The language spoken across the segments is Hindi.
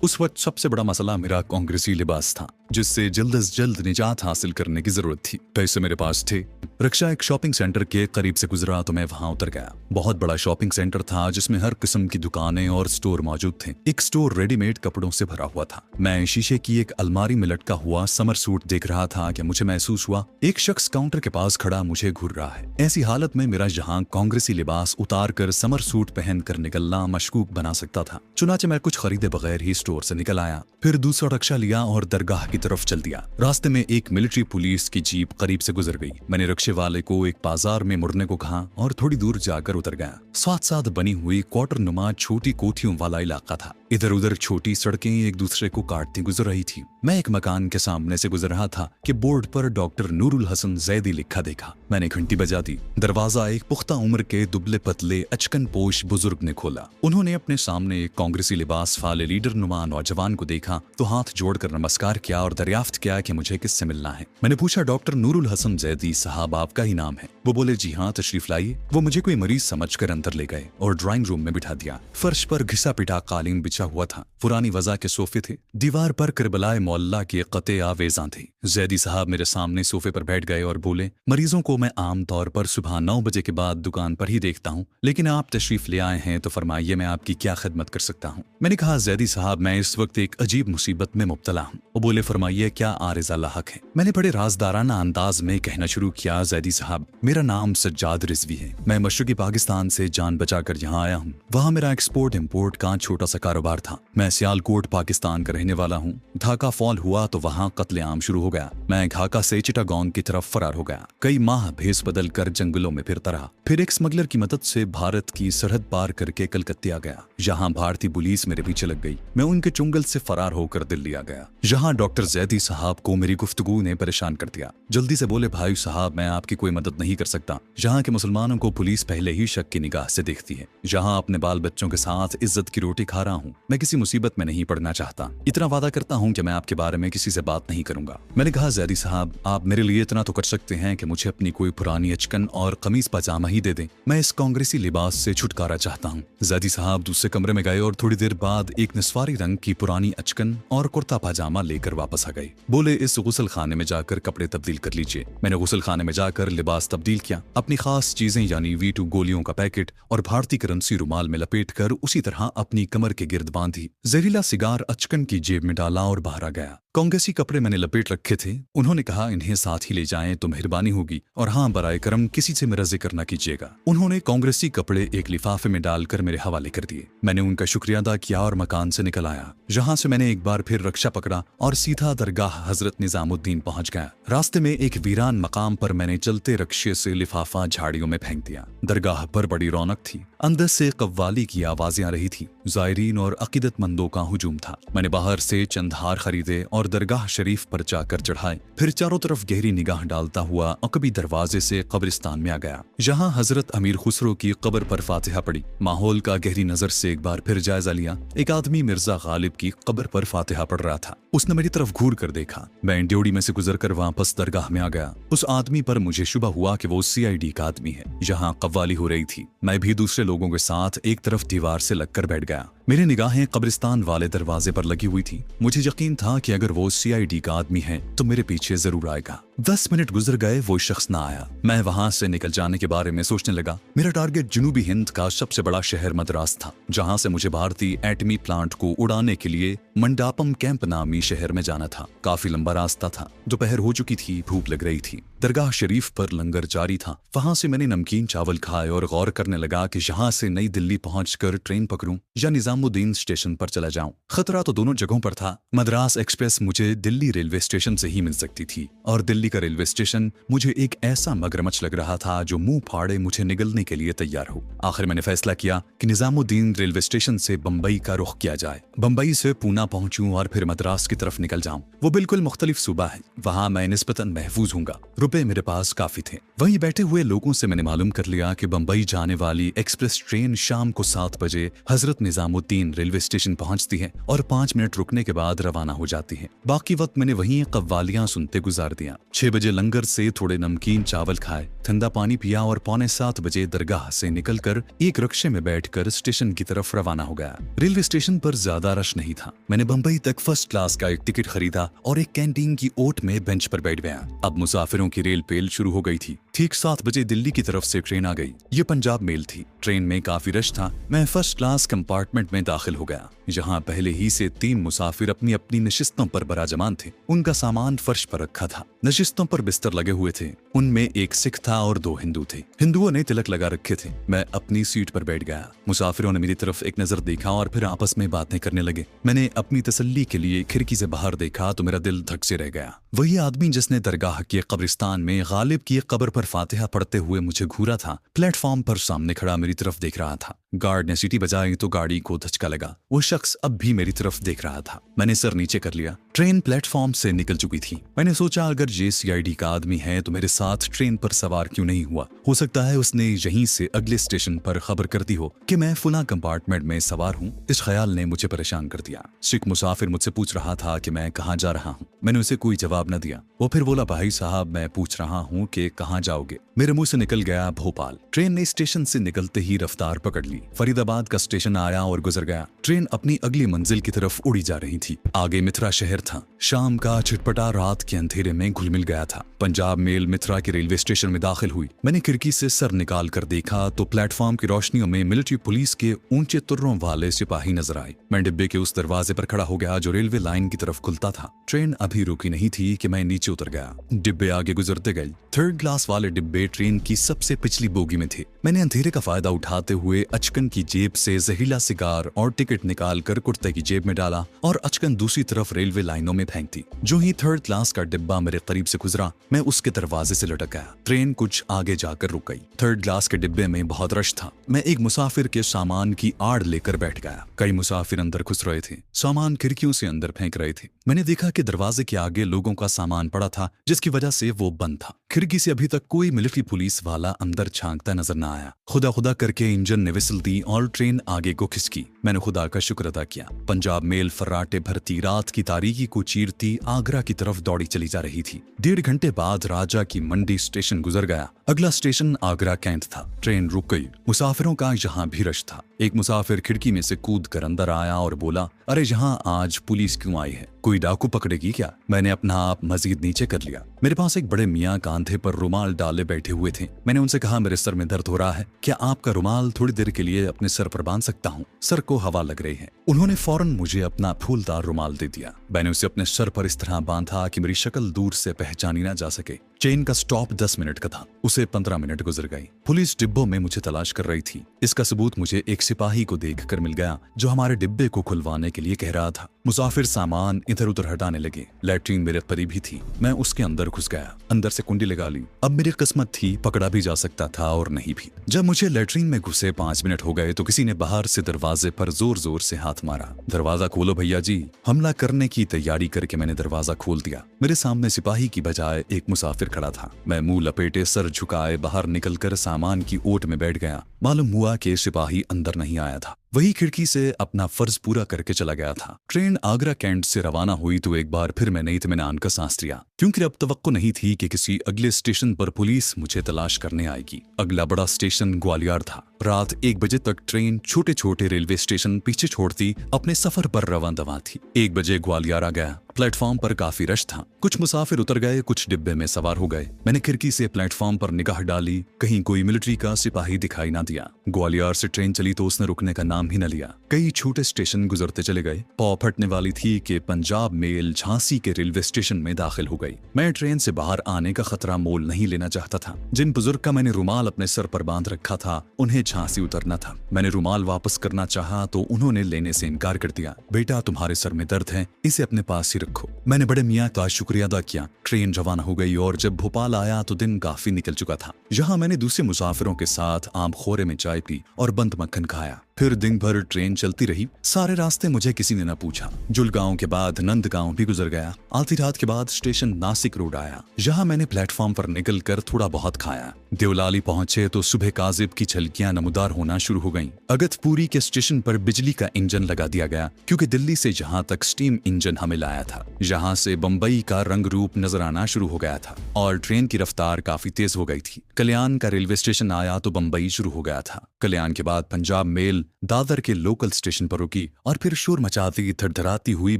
उस वक्त सबसे बड़ा मसला मेरा कांग्रेसी लिबास था, जिससे जल्द से जल्द निजात हासिल करने की जरूरत थी। पैसे मेरे पास थे। रिक्शा एक शॉपिंग सेंटर के करीब से गुजरा तो मैं वहां उतर गया। बहुत बड़ा शॉपिंग सेंटर था जिसमें हर किस्म की दुकानें और स्टोर मौजूद थे। एक स्टोर रेडीमेड कपड़ों से भरा हुआ था। मैं शीशे की एक अलमारी में लटका हुआ समर सूट देख रहा था कि मुझे महसूस हुआ एक शख्स काउंटर के पास खड़ा मुझे घूर रहा है। ऐसी हालत में मेरा जहां कांग्रेसी लिबास उतार कर समर सूट पहन कर निकलना मशकूक बना सकता था। चुनाचे मैं कुछ खरीदे बगैर ही स्टोर से निकल आया। फिर दूसरा रिक्शा लिया और दरगाह की तरफ चल दिया। रास्ते में एक मिलिट्री पुलिस की जीप करीब से गुजर गई। मैंने रिक्शे वाले को एक बाजार में मुड़ने को कहा और थोड़ी दूर जाकर उतर गया। साथ साथ बनी हुई क्वार्टर नुमा छोटी कोठियों वाला इलाका था। इधर उधर छोटी सड़कें एक दूसरे को काटती गुजर रही थी। मैं एक मकान के सामने से गुजर रहा था कि बोर्ड पर डॉक्टर नूरुल हसन जैदी लिखा देखा। मैंने घंटी बजा दी। दरवाजा एक पुख्ता उम्र के दुबले पतले अचकन पोश बुजुर्ग ने खोला। उन्होंने अपने सामने एक कांग्रेसी लिबास वाले लीडर नुमा नौजवान को देखा तो हाथ जोड़कर नमस्कार किया और दरियाफ्त किया कि मुझे किससे मिलना है। मैंने पूछा, डॉक्टर नूरुल हसन जैदी साहब आपका ही नाम है? वो बोले, जी हाँ, तशरीफ लाइए। वो मुझे कोई मरीज समझकर अंदर ले गए और ड्राइंग रूम में बिठा दिया। फर्श पर घिसा पिटा कालीन बिछा हुआ था। पुरानी वजह के सोफे थे। दीवार पर करबलाए मोहल्ला के कते आवेजां थे। जैदी साहब मेरे सामने सोफे पर बैठ गए और बोले, मरीजों को मैं आम तौर पर सुबह 9 बजे के बाद दुकान पर ही देखता हूँ, लेकिन आप तशरीफ ले आए हैं तो फरमाइए मैं आपकी क्या खिदमत कर सकता हूँ। मैंने कहा, जैदी साहब मैं इस वक्त एक अजीब मुसीबत में मुब्तला हूँ। वो बोले, फरमाइए क्या आरिज़ा लाहक है? मैंने बड़े राजदाराना अंदाज में कहना शुरू किया, जैदी साहब मेरा नाम सज्जाद रिजवी है। मैं मशरकी पाकिस्तान से जान बचाकर यहाँ आया हूँ। वहाँ मेरा एक्सपोर्ट इम्पोर्ट का छोटा सा कारोबार था। मैं सियालकोट पाकिस्तान का रहने वाला हूँ। ढाका फॉल हुआ तो वहाँ कत्लेआम शुरू हो गया। मैं ढाका से चिटागोंग की तरफ फरार हो गया। कई माह भेस बदल कर जंगलों में फिरता रहा। फिर एक स्मगलर की मदद से भारत की सरहद पार करके कलकत्ते आ गया। यहाँ भारतीय पुलिस मेरे पीछे लग गई। मैं उनके चुंगल से फरार होकर दिल्ली आ गया। यहाँ डॉक्टर जैदी साहब को मेरी गुफ्तगू ने परेशान कर दिया। जल्दी से बोले, भाई साहब मैं आपकी कोई मदद नहीं कर सकता। यहाँ के मुसलमानों को पुलिस पहले ही शक की निगाह से देखती है। यहाँ अपने बाल बच्चों के साथ इज्जत की रोटी खा रहा हूँ। मैं किसी मुसीबत में नहीं पड़ना चाहता। इतना वादा करता हूँ कि मैं आपके बारे में किसी से बात नहीं करूंगा। मैंने कहा, जैदी साहब आप मेरे लिए इतना तो कर सकते हैं कि मुझे अपनी कोई पुरानी अचकन और कमीज पजामा ही दे दें। मैं इस कांग्रेसी लिबास से छुटकारा चाहता हूँ। जैदी साहब दूसरे कमरे में गए और थोड़ी देर बाद एक निस्वारी रंग की पुरानी अचकन और कुर्ता पजामा लेकर वापस आ गए। बोले, इस गुसल खाने में जाकर कपड़े तब्दील कर लीजिए। मैंने गुसल खाने में जाकर लिबास तब्दील किया। अपनी खास चीजें यानी V2 गोलियों का पैकेट और भारतीय करेंसी रुमाल में लपेट कर उसी तरह अपनी कमर के गिर्द बांधी। जहरीला सिगार अचकन की जेब में डाला और बाहर आ गया। कांग्रेसी कपड़े मैंने लपेट रखे थे। उन्होंने कहा, इन्हें साथ ही ले जाएं तो मेहरबानी होगी और हाँ, बराए करम किसी से मेरा जिक्र न कीजिएगा। उन्होंने कांग्रेसी कपड़े एक लिफाफे में डालकर मेरे हवाले कर दिए। मैंने उनका शुक्रिया अदा किया और मकान से निकल आया। जहाँ से मैंने एक बार फिर रिक्शा पकड़ा और सीधा दरगाह हजरत निजामुद्दीन पहुंच गया। रास्ते में एक वीरान मकाम पर मैंने चलते रिक्शे से लिफाफा झाड़ियों में फेंक दिया। दरगाह पर बड़ी रौनक थी। अंदर से कव्वाली की आवाजें आ रही थी। जायरीन और अकीदतमंदों का हुजूम था। मैंने बाहर से चंद हार खरीदे और दरगाह शरीफ पर जाकर चढ़ाए। फिर चारों तरफ गहरी निगाह डालता हुआ अकबी दरवाजे से कब्रिस्तान में आ गया। जहाँ हजरत अमीर खुसरो की कब्र पर फातिहा पड़ी। माहौल का गहरी नजर से एक बार फिर जायजा लिया। एक आदमी मिर्जा गालिब की कब्र पर फातिहा पढ़ रहा था। उसने मेरी तरफ घूर कर देखा। मैं ड्योड़ी में से गुजरकर वापस दरगाह में आ गया। उस आदमी पर मुझे शुबा हुआ कि वो CID का आदमी है। यहाँ कव्वाली हो रही थी। मैं भी दूसरे लोगों के साथ एक तरफ दीवार से लगकर बैठ गया। मेरी निगाहें कब्रिस्तान वाले दरवाजे पर लगी हुई थी। मुझे यकीन था कि अगर वो CID का आदमी है तो मेरे पीछे जरूर आएगा। 10 मिनट गुजर गए, वो शख्स ना आया। मैं वहां से निकल जाने के बारे में सोचने लगा। मेरा टारगेट जनूबी हिंद का सबसे बड़ा शहर मद्रास था, जहां से मुझे भारतीय एटमी प्लांट को उड़ाने के लिए मंडापम कैंप नामी शहर में जाना था। काफी लंबा रास्ता था। दोपहर हो चुकी थी, भूख लग रही थी। दरगाह शरीफ पर लंगर जारी था। वहां से मैंने नमकीन चावल खाए और गौर करने लगा कि यहाँ से नई दिल्ली पहुंचकर ट्रेन पकड़ूं या निजामुद्दीन स्टेशन पर चला जाऊं। खतरा तो दोनों जगहों पर था। मद्रास एक्सप्रेस मुझे दिल्ली रेलवे स्टेशन से ही मिल सकती थी और दिल्ली का रेलवे स्टेशन मुझे एक ऐसा मगरमच्छ लग रहा था जो मुंह फाड़े मुझे निगलने के लिए तैयार हो। आखिर मैंने फैसला किया कि निजामुद्दीन रेलवे स्टेशन से बंबई का रुख किया जाए। बंबई से पूना पहुंचूं और फिर मद्रास की तरफ निकल जाऊं। वो बिल्कुल मुख्तलिफ सूबा है। वहां मैं निस्बतन महफूज हूंगा। रुपए मेरे पास काफी थे। वहीं बैठे हुए लोगों से मैंने मालूम कर लिया कि बंबई जाने वाली एक्सप्रेस ट्रेन शाम को 7 बजे हजरत निजामुद्दीन रेलवे स्टेशन पहुंचती है और 5 मिनट रुकने के बाद रवाना हो जाती है। बाकी वक्त मैंने वहीं कव्वालियां सुनते गुजार दिया। 6 बजे लंगर से थोड़े नमकीन चावल खाए, ठंडा पानी पिया और 6:45 बजे दरगाह से निकलकर एक रिक्शे में बैठकर स्टेशन की तरफ रवाना हो गया। रेलवे स्टेशन पर ज्यादा रश नहीं था। मैंने बंबई तक फर्स्ट क्लास का एक टिकट खरीदा और एक कैंटीन की ओट में बेंच पर बैठ गया। अब मुसाफिरों की रेल पेल शुरू हो गई थी। ठीक 7 बजे दिल्ली की तरफ से ट्रेन आ गई। ये पंजाब मेल थी। ट्रेन में काफी रश था। मैं फर्स्ट क्लास कंपार्टमेंट में दाखिल हो गया। जहां पहले ही से 3 मुसाफिर अपनी अपनी नशिस्तों पर बराजमान थे। उनका सामान फर्श पर रखा था। नशिस्तों पर बिस्तर लगे हुए थे। उनमें एक सिख था और 2 हिंदू थे। हिंदुओं ने तिलक लगा रखे थे। मैं अपनी सीट पर बैठ गया। मुसाफिरों ने मेरी तरफ एक नजर देखा और फिर आपस में बातें करने लगे। मैंने अपनी तसल्ली के लिए खिड़की से बाहर देखा तो मेरा दिल धक से रह गया। वही आदमी जिसने दरगाह के कब्रिस्तान में गालिब की कब्र पर फातिहा पढ़ते हुए मुझे घूरा था, प्लेटफॉर्म पर सामने खड़ा मेरी तरफ देख रहा था। गार्ड ने सीटी बजाई तो गाड़ी को धचका लगा। वो शख्स अब भी मेरी तरफ देख रहा था। मैंने सर नीचे कर लिया। ट्रेन प्लेटफॉर्म से निकल चुकी थी। मैंने सोचा अगर ये CID का आदमी है तो मेरे साथ ट्रेन पर सवार क्यों नहीं हुआ। हो सकता है उसने यहीं से अगले स्टेशन पर खबर कर दी हो कि मैं फुला कंपार्टमेंट में सवार हूँ। इस ख्याल ने मुझे परेशान कर दिया। सिख मुसाफिर मुझसे पूछ रहा था कि मैं कहाँ जा रहा हूँ। मैंने उसे कोई जवाब न दिया। वो फिर बोला, भाई साहब मैं पूछ रहा हूँ कि कहाँ जाओगे। मेरे मुंह से निकल गया भोपाल। ट्रेन ने स्टेशन से निकलते ही रफ्तार पकड़ ली। फरीदाबाद का स्टेशन आया और गुजर गया। ट्रेन अपनी अगली मंजिल की तरफ उड़ी जा रही थी। आगे मित्रा शहर था। शाम का छिटपटा रात के अंधेरे में घुल मिल गया था। पंजाब मेल मित्रा के रेलवे स्टेशन में दाखिल हुई। मैंने खिड़की से सर निकाल कर देखा तो प्लेटफॉर्म की रोशनियों में मिलिट्री पुलिस के ऊंचे तुर्रों वाले सिपाही नजर आए। मैं डिब्बे के उस दरवाजे पर खड़ा हो गया जो रेलवे लाइन की तरफ खुलता था। ट्रेन अभी रुकी नहीं थी कि मैं नीचे उतर गया। डिब्बे आगे गुजरते गए। 3rd क्लास वाले डिब्बे ट्रेन की सबसे पिछली बोगी में थे। मैंने अंधेरे का फायदा उठाते हुए अचकन की जेब से जहरीला सिगार और टिकट निकाल कर कुर्ते की जेब में डाला और अचकन दूसरी तरफ रेलवे लाइनों में फेंक दी। जो ही 3rd क्लास का डिब्बा मेरे करीब से गुजरा, मैं उसके दरवाजे से लटक गया। ट्रेन कुछ आगे जाकर रुक गई। 3rd क्लास के डिब्बे में बहुत रश था। मैं एक मुसाफिर के सामान की आड़ लेकर बैठ गया। कई मुसाफिर अंदर घुस रहे थे। सामान खिड़कियों से अंदर फेंक रहे थे। मैंने देखा कि दरवाजे के आगे लोगों का सामान पड़ा था जिसकी वजह से वो बंद था। खिड़की से अभी तक कोई मिलिट्री पुलिस वाला अंदर झांकता नजर न आया। खुदा खुदा करके इंजन ने विसल दी और ट्रेन आगे को खिसकी। मैंने खुदा का शुक्र अदा किया। पंजाब मेल फर्राटे भरती रात की तारीकी को चीरती आगरा की तरफ दौड़ी चली जा रही थी। 1.5 घंटे बाद राजा की मंडी स्टेशन गुजर गया। अगला स्टेशन आगरा कैंट था। ट्रेन रुक गई। मुसाफिरों का यहाँ भी रश था। एक मुसाफिर खिड़की में से कूद कर अंदर आया और बोला, अरे यहाँ आज पुलिस क्यों आई है? कोई डाकू पकड़ेगी क्या? मैंने अपना आप मजीद नीचे कर लिया। मेरे पास एक बड़े मियाँ कांधे पर रुमाल डाले बैठे हुए थे। मैंने उनसे कहा, मेरे सर में दर्द हो रहा है, क्या आपका रुमाल थोड़ी देर के लिए अपने सर पर बांध सकता हूँ? सर को हवा लग रही है। उन्होंने फौरन मुझे अपना फूलदार रुमाल दे दिया। मैंने उसे अपने सर पर इस तरह बांधा कि मेरी शक्ल दूर से पहचानी ना जा सके। ट्रेन का स्टॉप 10 मिनट का था। उसे 15 मिनट गुजर गई। पुलिस डिब्बों में मुझे तलाश कर रही थी। इसका सबूत मुझे एक सिपाही को देखकर मिल गया जो हमारे डिब्बे को खुलवाने के लिए कह रहा था। मुसाफिर सामान इधर उधर हटाने लगे। लैट्रीन मेरे करीब ही थी। मैं उसके अंदर घुस गया। अंदर से कुंडी लगा ली। अब मेरी किस्मत थी, पकड़ा भी जा सकता था और नहीं भी। जब मुझे लैट्रीन में घुसे 5 मिनट हो गए तो किसी ने बाहर से दरवाजे पर जोर जोर से हाथ मारा। दरवाजा खोलो भैया जी। हमला करने की तैयारी करके मैंने दरवाजा खोल दिया। मेरे सामने सिपाही की बजाय एक मुसाफिर खड़ा था। मैं मुंह लपेटे सर झुकाए बाहर निकलकर सामान की ओट में बैठ गया। मालूम हुआ कि सिपाही अंदर नहीं आया था। वही खिड़की से अपना फर्ज पूरा करके चला गया था। ट्रेन आगरा कैंट से रवाना हुई तो एक बार फिर मैंने इत्मीनान का सांस लिया, क्योंकि अब तवक्को नहीं थी कि किसी अगले स्टेशन पर पुलिस मुझे तलाश करने आएगी। अगला बड़ा स्टेशन ग्वालियर था। रात 1 बजे तक ट्रेन छोटे छोटे रेलवे स्टेशन पीछे छोड़ती अपने सफर पर रवां दवा थी। 1 बजे ग्वालियर आ गया। प्लेटफॉर्म पर काफी रश था। कुछ मुसाफिर उतर गए, कुछ डिब्बे में सवार हो गए। मैंने खिड़की से प्लेटफॉर्म पर निगाह डाली, कहीं कोई मिलिट्री का सिपाही दिखाई ना दिया। ग्वालियर से ट्रेन चली तो उसने रुकने का नाम ही न लिया। कई छोटे स्टेशन गुजरते चले गए। पौ फटने वाली थी कि पंजाब मेल झांसी के रेलवे स्टेशन में दाखिल हो गई। मैं ट्रेन से बाहर आने का खतरा मोल नहीं लेना चाहता था। जिन बुजुर्ग का मैंने रुमाल अपने सर पर बांध रखा था उन्हें झांसी उतरना था। मैंने रुमाल वापस करना चाहा तो उन्होंने लेने से इनकार कर दिया। बेटा तुम्हारे सर में दर्द है, इसे अपने पास ही रखो। मैंने बड़े मियाँ का शुक्रिया अदा किया। ट्रेन रवाना हो गई और जब भोपाल आया तो दिन काफी निकल चुका था। यहाँ मैंने दूसरे मुसाफिरों के साथ आम खोरे में चाय पी और बंद मक्खन खाया। फिर दिन भर ट्रेन चलती रही। सारे रास्ते मुझे किसी ने न पूछा। जुलगांव के बाद नंदगांव भी गुजर गया। आधी रात के बाद स्टेशन नासिक रोड आया। यहाँ मैंने प्लेटफॉर्म पर निकलकर थोड़ा बहुत खाया। देवलाली पहुंचे तो सुबह काजिब की झलकियां नमूदार होना शुरू हो गईं। अगतपुरी के स्टेशन पर बिजली का इंजन लगा दिया गया, क्योंकि दिल्ली से जहां तक स्टीम इंजन हमें लाया था, यहाँ से बंबई का रंग रूप नजर आना शुरू हो गया था और ट्रेन की रफ्तार काफी तेज हो गई थी। कल्याण का रेलवे स्टेशन आया तो बंबई शुरू हो गया था। कल्याण के बाद पंजाब मेल दादर के लोकल स्टेशन पर रुकी और फिर शोर मचाती थरथराती हुई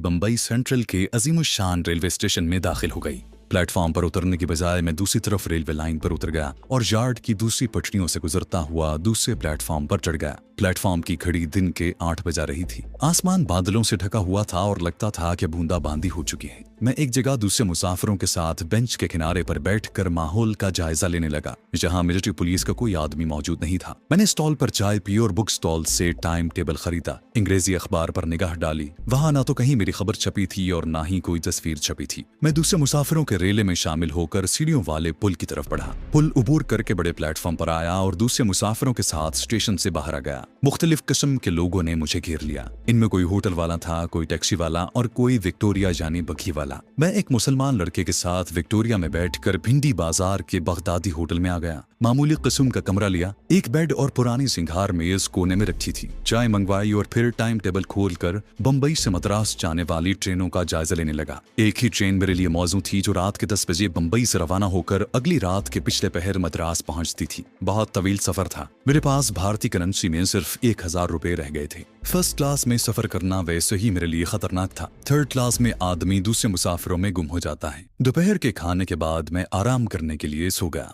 बंबई सेंट्रल के अजीमुशान रेलवे स्टेशन में दाखिल हो गई। प्लेटफॉर्म पर उतरने की बजाय मैं दूसरी तरफ रेलवे लाइन पर उतर गया और यार्ड की दूसरी पटरियों से गुजरता हुआ दूसरे प्लेटफॉर्म पर चढ़ गया। प्लेटफॉर्म की घड़ी दिन के 8 बजा रही थी। आसमान बादलों से ढका हुआ था और लगता था कि बूंदाबांदी हो चुकी है। मैं एक जगह दूसरे मुसाफिरों के साथ बेंच के किनारे पर बैठकर माहौल का जायजा लेने लगा, जहां मिलिट्री पुलिस का कोई आदमी मौजूद नहीं था। मैंने स्टॉल पर चाय पी और बुक स्टॉल से टाइम टेबल खरीदा। अंग्रेजी अखबार पर निगाह डाली। वहां ना तो कहीं मेरी खबर छपी थी और ना ही कोई तस्वीर छपी थी। मैं दूसरे मुसाफिरों के रेले में शामिल होकर सीढ़ियों वाले पुल की तरफ बढ़ा। पुल उबूर करके बड़े प्लेटफॉर्म पर आया और दूसरे मुसाफिरों के साथ स्टेशन से बाहर आ गया। मुख्तलिफ किस्म के लोगों ने मुझे घेर लिया। इनमें कोई होटल वाला था, कोई टैक्सी वाला और कोई विक्टोरिया यानी बग्घी वाला। मैं एक मुसलमान लड़के के साथ विक्टोरिया में बैठकर भिंडी बाजार के बगदादी होटल में आ गया। मामूली किस्म का कमरा लिया। एक बेड और पुरानी सिंघार मेज कोने में रखी थी। चाय मंगवाई और फिर टाइम टेबल खोलकर बंबई से मद्रास जाने वाली ट्रेनों का जायजा लेने लगा। एक ही ट्रेन मेरे लिए मौजू थी जो रात के 10 बजे बंबई से रवाना होकर अगली रात के पिछले पहर मद्रास पहुंचती थी। बहुत तवील सफर था। मेरे पास भारतीय करेंसी में सिर्फ 1000 रुपए रह गए थे। फर्स्ट क्लास में सफर करना वैसे ही मेरे लिए खतरनाक था। थर्ड क्लास में आदमी दूसरे मुसाफिरों में गुम हो जाता है। दोपहर के खाने के बाद मैं आराम करने के लिए सो गया।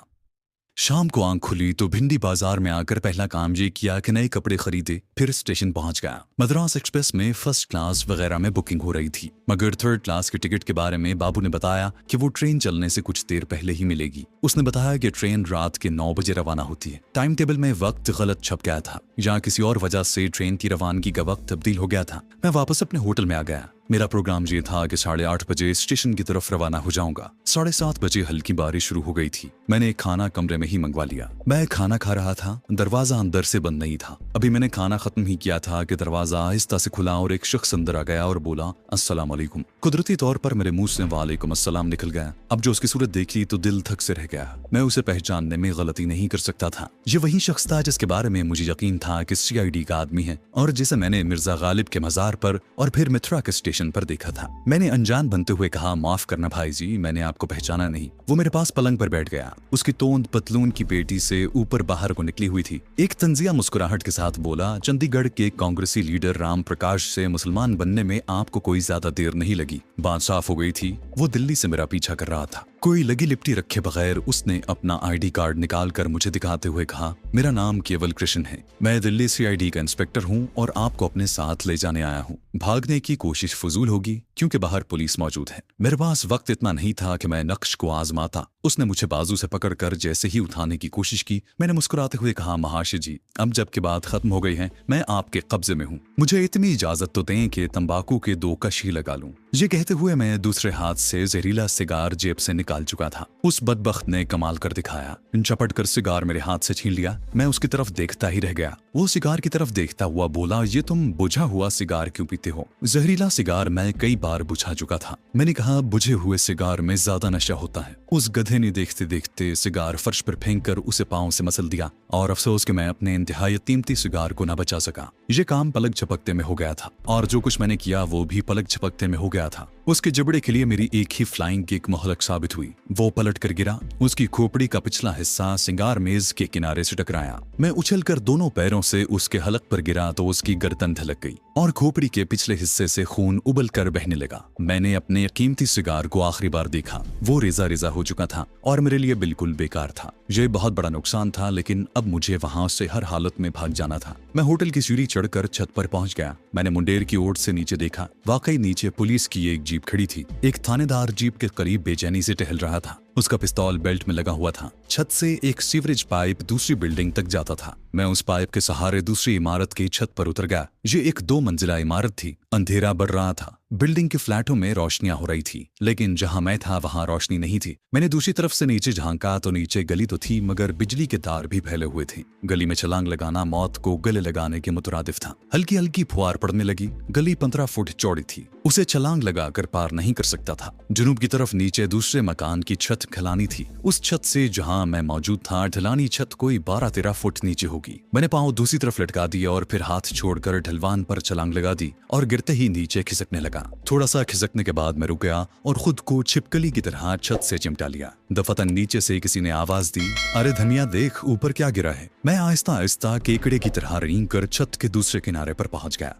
शाम को आंख खुली तो भिंडी बाजार में आकर पहला काम ये किया कि नए कपड़े खरीदे। फिर स्टेशन पहुंच गया। मद्रास एक्सप्रेस में फर्स्ट क्लास वगैरह में बुकिंग हो रही थी, मगर थर्ड क्लास के टिकट के बारे में बाबू ने बताया कि वो ट्रेन चलने से कुछ देर पहले ही मिलेगी। उसने बताया कि ट्रेन रात के 9 बजे रवाना होती है। टाइम टेबल में वक्त गलत छप गया था, या किसी और वजह से ट्रेन की रवानगी का वक्त तब्दील हो गया था। मैं वापस अपने होटल में आ गया। मेरा प्रोग्राम ये था कि 8:30 बजे स्टेशन की तरफ रवाना हो जाऊंगा। 7:30 बजे हल्की बारिश शुरू हो गई थी। मैंने खाना कमरे में ही मंगवा लिया। मैं खाना खा रहा था। दरवाजा अंदर से बंद नहीं था। अभी मैंने खाना खत्म ही किया था कि दरवाजा आहिस्ता से खुला और एक शख्स अंदर आ गया और बोला, अस्सलाम वालेकुम। कुदरती तौर पर मेरे मुंह से वालेकुम अस्सलाम निकल गया। अब जो उसकी सूरत देखी तो दिल धक से रह गया। मैं उसे पहचानने में गलती नहीं कर सकता था। ये वही शख्स था जिसके बारे में मुझे यकीन था कि CID का आदमी है और जिसे मैंने मिर्जा गालिब के मजार पर और फिर मित्रा के स्टेशन पर देखा था। मैंने अनजान बनते हुए कहा, माफ करना भाई जी, मैंने आपको पहचाना नहीं। वो मेरे पास पलंग पर बैठ गया। उसकी तोंद पतलून की पेटी से ऊपर बाहर को निकली हुई थी। एक तंजिया मुस्कुराहट के साथ बोला, चंडीगढ़ के कांग्रेसी लीडर राम प्रकाश से मुसलमान बनने में आपको कोई ज्यादा देर नहीं लगी। बात साफ हो गई थी। वो दिल्ली से मेरा पीछा कर रहा था। कोई लगी लिपटी रखे बगैर उसने अपना ID कार्ड निकाल कर मुझे दिखाते हुए कहा, मेरा नाम केवल कृष्ण है। मैं दिल्ली CID का इंस्पेक्टर हूँ और आपको अपने साथ ले जाने आया हूँ। भागने की कोशिश फजूल होगी क्योंकि बाहर पुलिस मौजूद है। मेरे पास वक्त इतना नहीं था कि मैं नक्श को आजमाता। उसने मुझे बाजू से पकड़कर जैसे ही उठाने की कोशिश की, मैंने मुस्कुराते हुए कहा, महाशय जी, अब जबकि बात खत्म हो गई है, मैं आपके कब्जे में हूँ। मुझे इतनी इजाजत तो दें कि तंबाकू के 2 कश ही लगा लूं। ये कहते हुए मैं दूसरे हाथ से जहरीला सिगार जेब से निकाल चुका था। उस बदबख्त ने कमाल कर दिखाया। झपट कर सिगार मेरे हाथ से छीन लिया। मैं उसकी तरफ देखता ही रह गया। वो सिगार की तरफ देखता हुआ बोला, ये तुम बुझा हुआ सिगार क्यों पीते हो? जहरीला सिगार मैं कई बार बुझा चुका था। मैंने कहा, बुझे हुए सिगार में ज्यादा नशा होता है। उस गधे ने देखते देखते सिगार फर्श पर फेंक कर उसे पांव से मसल दिया और अफसोस कि मैं अपने इंतहाई कीमती सिगार को न बचा सका। ये काम पलक झपकते में हो गया था और जो कुछ मैंने किया वो भी पलक झपकते में हो गया था। उसके जबड़े के लिए मेरी एक ही फ्लाइंग किक मोहलक साबित हुई। वो पलट कर गिरा। उसकी खोपड़ी का पिछला हिस्सा सिंगार मेज के किनारे से टकराया। मैं उछलकर दोनों पैरों से उसके हलक पर गिरा तो उसकी गर्दन धलक गई और खोपड़ी के पिछले हिस्से से खून उबल कर बहने लगा। मैंने अपने कीमती सिगार को आखिरी बार देखा। वो रेजा रेजा हो चुका था और मेरे लिए बिल्कुल बेकार था। यह बहुत बड़ा नुकसान था, लेकिन अब मुझे वहां से हर हालत में भाग जाना था। मैं होटल की सीढ़ी चढ़कर छत पर पहुंच गया। मैंने मुंडेर की ओर से नीचे देखा। वाकई नीचे पुलिस की एक जीप खड़ी थी। एक थानेदार जीप के करीब बेचैनी से टहल रहा था। उसका पिस्तौल बेल्ट में लगा हुआ था। छत से एक सीवरेज पाइप दूसरी बिल्डिंग तक जाता था। मैं उस पाइप के सहारे दूसरी इमारत की छत पर उतर गया। ये एक 2 मंजिला इमारत थी। अंधेरा बढ़ रहा था। बिल्डिंग के फ्लैटों में रोशनियां हो रही थी, लेकिन जहां मैं था वहां रोशनी नहीं थी। मैंने दूसरी तरफ से नीचे झांका तो नीचे गली तो थी, मगर बिजली के तार भी फैले हुए थे। गली में छलांग लगाना मौत को गले लगाने के मुतरादिफ था। हल्की हल्की फुहार पड़ने लगी। गली 15 फुट चौड़ी थी। उसे छलांग लगाकर पार नहीं कर सकता था। जुनूब की तरफ नीचे दूसरे मकान की छत ढलानी थी। उस छत से जहां मैं मौजूद था, ढलानी छत कोई 12-13 फुट नीचे होगी। मैंने पांव दूसरी तरफ लटका दिया और फिर हाथ छोड़कर ढलवान पर छलांग लगा दी और गिरते ही नीचे खिसकने लगा। थोड़ा सा खिसकने के बाद मैं रुक गया और खुद को छिपकली की तरह छत से चिमटा लिया। दफतन नीचे से किसी ने आवाज दी, अरे धनिया देख ऊपर क्या गिरा है। मैं आहिस्ता आहिस्ता केकड़े की तरह रेंग कर छत के दूसरे किनारे पर पहुंच गया।